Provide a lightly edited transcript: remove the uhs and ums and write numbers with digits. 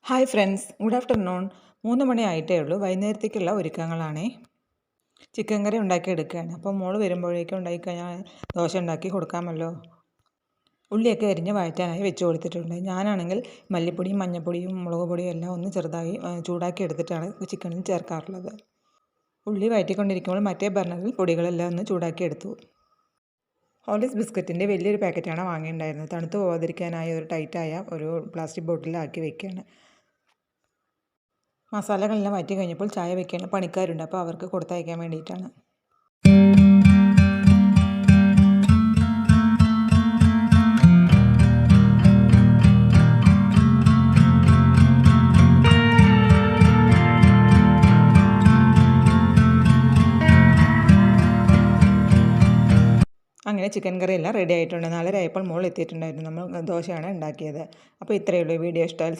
Hi friends, good afternoon. 3 മണി ആയിട്ടേ ഉള്ളൂ. വൈകുന്നേരത്തേക്കുള്ള ഒരുക്കങ്ങളാണേ. Chicken കറി ഉണ്ടാക്കിയെടുക്കുകയാണ്. അപ്പോൾ മോള് വരുമ്പോഴേക്കും ഉണ്ടാക്കിക്കഴിഞ്ഞാൽ ദോശ ഉണ്ടാക്കി കൊടുക്കാമല്ലോ. ഉള്ളിയൊക്കെ അരിഞ്ഞ് വഴറ്റാനായി വെച്ച് കൊടുത്തിട്ടുണ്ട്. ഞാനാണെങ്കിൽ മല്ലിപ്പൊടിയും മഞ്ഞൾപ്പൊടിയും മുളക് പൊടിയും എല്ലാം ഒന്ന് ചെറുതായി ചൂടാക്കി എടുത്തിട്ടാണ് ചിക്കനിൽ ചേർക്കാറുള്ളത്. ഉള്ളി വഴറ്റിക്കൊണ്ടിരിക്കുമ്പോൾ മറ്റേ ബർണറിൽ പൊടികളെല്ലാം ഒന്ന് ചൂടാക്കി എടുത്തു. ഹോർലിക്സ് ബിസ്ക്കറ്റിൻ്റെ വലിയൊരു പാക്കറ്റാണ് വാങ്ങിയിട്ടുണ്ടായിരുന്നത്. തണുത്ത് പോകാതിരിക്കാനായി ഒരു ടൈറ്റായ ഒരു പ്ലാസ്റ്റിക് ബോട്ടിലാക്കി വെക്കുകയാണ്. മസാലകളെല്ലാം വഴറ്റി കഴിഞ്ഞപ്പോൾ ചായ വെക്കുകയാണ്. പണിക്കാരുണ്ട്, അപ്പോൾ അവർക്ക് കൊടുത്തയക്കാൻ വേണ്ടിയിട്ടാണ്. അങ്ങനെ ചിക്കൻ കറി എല്ലാം റെഡി ആയിട്ടുണ്ട്. 4:30 ആയപ്പോൾ മോൾ എത്തിയിട്ടുണ്ടായിരുന്നു. നമ്മൾ ദോശയാണ് ഉണ്ടാക്കിയത്. അപ്പോൾ ഇത്രയേ ഉള്ളൂ. വീഡിയോ ഇഷ്ടമായാൽ